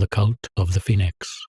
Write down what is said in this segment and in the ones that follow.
The Cult of the Phoenix.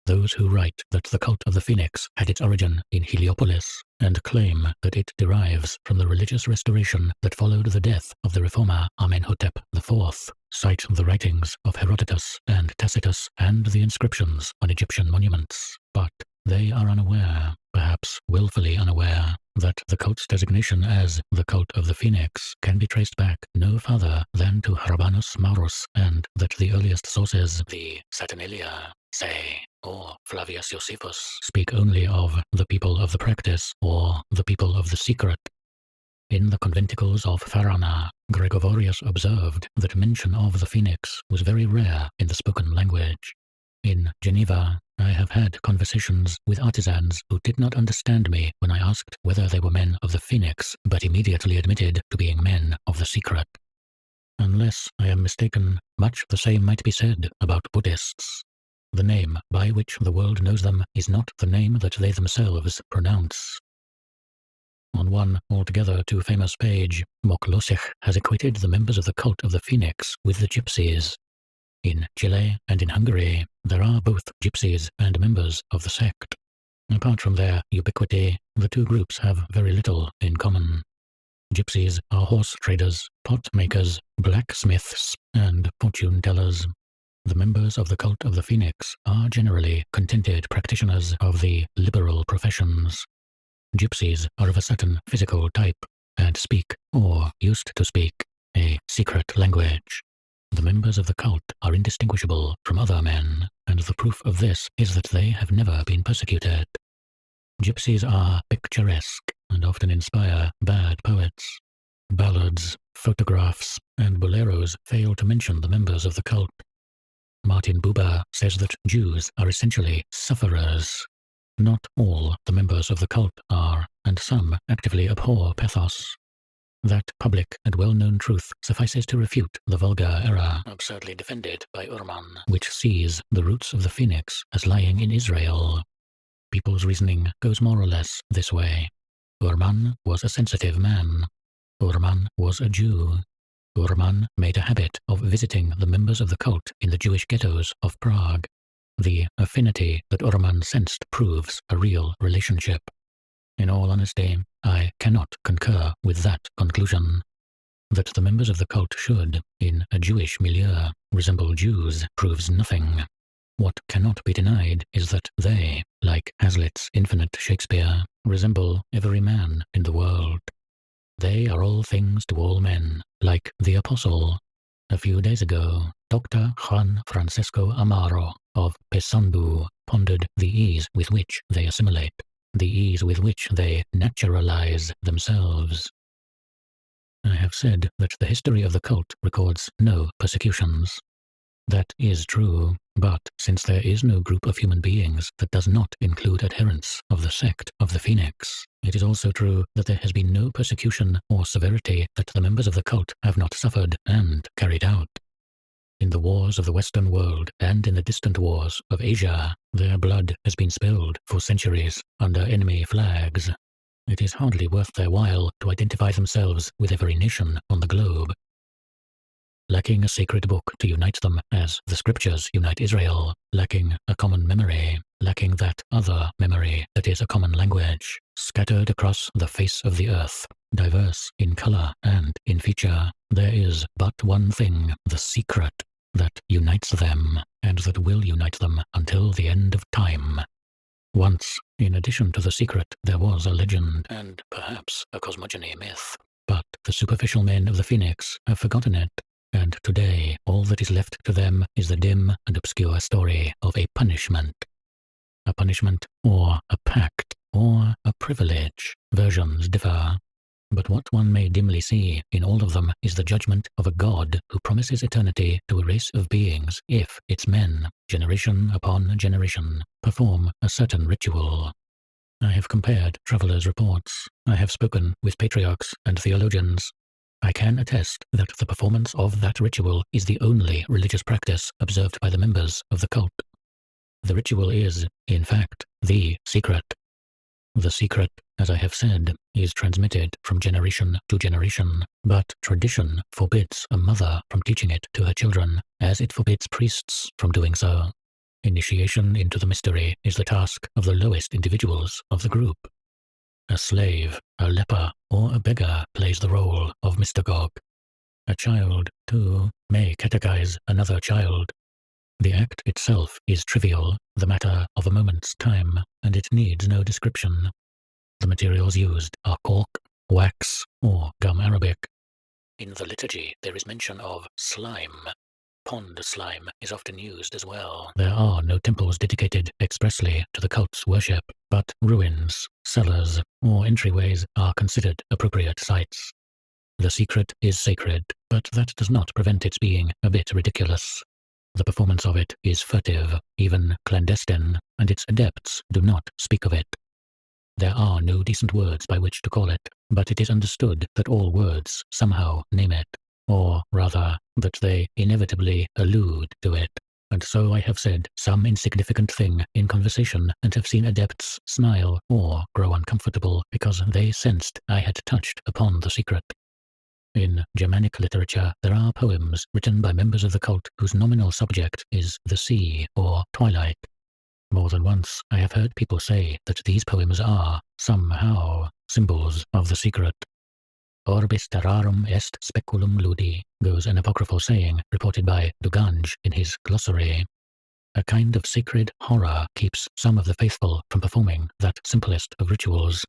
Those who write that the Cult of the Phoenix had its origin in Heliopolis and claim that it derives from the religious restoration that followed the death of the reformer Amenhotep IV cite the writings of Herodotus and Tacitus and the inscriptions on Egyptian monuments, but they are unaware, perhaps willfully unaware, that the cult's designation as the Cult of the Phoenix can be traced back no further than to Rabanus Maurus, and that the earliest sources, the Saturnalia, say, or Flavius Josephus, speak only of the people of the practice or the people of the secret. In the conventicles of Farana, Gregorius observed that mention of the phoenix was very rare in the spoken language. In Geneva, I have had conversations with artisans who did not understand me when I asked whether they were men of the phoenix, but immediately admitted to being men of the secret. Unless I am mistaken, much the same might be said about Buddhists. The name by which the world knows them is not the name that they themselves pronounce. On one altogether too famous page, Moklosich has equated the members of the Cult of the Phoenix with the Gypsies. In Chile and in Hungary, there are both gypsies and members of the sect. Apart from their ubiquity, the two groups have very little in common. Gypsies are horse traders, pot makers, blacksmiths, and fortune tellers. The members of the Cult of the Phoenix are generally contented practitioners of the liberal professions. Gypsies are of a certain physical type and speak, or used to speak, a secret language. The members of the cult are indistinguishable from other men, and the proof of this is that they have never been persecuted. Gypsies are picturesque and often inspire bad poets. Ballads, photographs, and boleros fail to mention the members of the cult. Martin Buber says that Jews are essentially sufferers. Not all the members of the cult are, and some actively abhor pathos. That public and well-known truth suffices to refute the vulgar error absurdly defended by Urman, which sees the roots of the phoenix as lying in Israel. People's reasoning goes more or less this way. Urman was a sensitive man. Urman was a Jew. Urman made a habit of visiting the members of the cult in the Jewish ghettos of Prague. The affinity that Urman sensed proves a real relationship. In all honesty, I cannot concur with that conclusion. That the members of the cult should, in a Jewish milieu, resemble Jews proves nothing. What cannot be denied is that they, like Hazlitt's Infinite Shakespeare, resemble every man in the world. They are all things to all men, like the Apostle. A few days ago, Dr. Juan Francisco Amaro of Paysandú pondered the ease with which they assimilate, the ease with which they naturalize themselves. I have said that the history of the cult records no persecutions. That is true, but since there is no group of human beings that does not include adherents of the sect of the Phoenix, it is also true that there has been no persecution or severity that the members of the cult have not suffered and carried out. In the wars of the Western world and in the distant wars of Asia, their blood has been spilled for centuries under enemy flags. It is hardly worth their while to identify themselves with every nation on the globe. Lacking a sacred book to unite them as the scriptures unite Israel, lacking a common memory, lacking that other memory that is a common language, scattered across the face of the earth, diverse in color and in feature, there is but one thing, the secret, that unites them, and that will unite them until the end of time. Once, in addition to the secret, there was a legend, and perhaps a cosmogony myth, but the superficial men of the Phoenix have forgotten it. And today, all that is left to them is the dim and obscure story of a punishment. A punishment, or a pact, or a privilege. Versions differ. But what one may dimly see in all of them is the judgment of a God who promises eternity to a race of beings if its men, generation upon generation, perform a certain ritual. I have compared travelers' reports. I have spoken with patriarchs and theologians. I can attest that the performance of that ritual is the only religious practice observed by the members of the cult. The ritual is, in fact, the secret. The secret, as I have said, is transmitted from generation to generation, but tradition forbids a mother from teaching it to her children, as it forbids priests from doing so. Initiation into the mystery is the task of the lowest individuals of the group. A slave, a leper, or a beggar plays the role of mystagogue. A child, too, may catechize another child. The act itself is trivial, the matter of a moment's time, and it needs no description. The materials used are cork, wax, or gum arabic. In the liturgy there is mention of slime. Pond slime is often used as well. There are no temples dedicated expressly to the cult's worship, but ruins, cellars, or entryways are considered appropriate sites. The secret is sacred, but that does not prevent its being a bit ridiculous. The performance of it is furtive, even clandestine, and its adepts do not speak of it. There are no decent words by which to call it, but it is understood that all words somehow name it, or rather, that they inevitably allude to it. And so I have said some insignificant thing in conversation and have seen adepts smile or grow uncomfortable because they sensed I had touched upon the secret. In Germanic literature, there are poems written by members of the cult whose nominal subject is the sea or twilight. More than once, I have heard people say that these poems are, somehow, symbols of the secret. Orbis terrarum est speculum ludi, goes an apocryphal saying reported by Dugange in his glossary. A kind of sacred horror keeps some of the faithful from performing that simplest of rituals.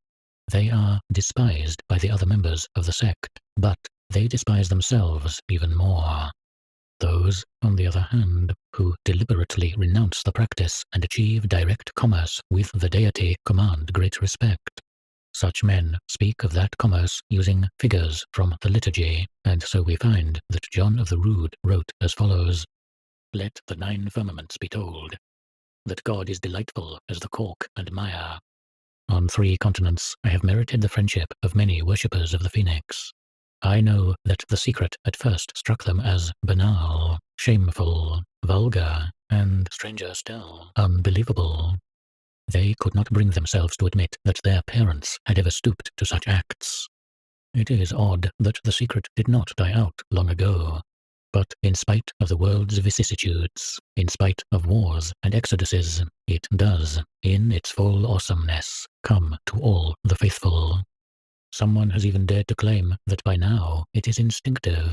They are despised by the other members of the sect, but they despise themselves even more. Those, on the other hand, who deliberately renounce the practice and achieve direct commerce with the deity command great respect. Such men speak of that commerce using figures from the liturgy, and so we find that John of the Rood wrote as follows: "Let the 9 firmaments be told, that God is delightful as the cork and mire." On 3 continents I have merited the friendship of many worshippers of the Phoenix. I know that the secret at first struck them as banal, shameful, vulgar, and, stranger still, unbelievable. They could not bring themselves to admit that their parents had ever stooped to such acts. It is odd that the secret did not die out long ago. But in spite of the world's vicissitudes, in spite of wars and exoduses, it does, in its full awesomeness, come to all the faithful. Someone has even dared to claim that by now it is instinctive.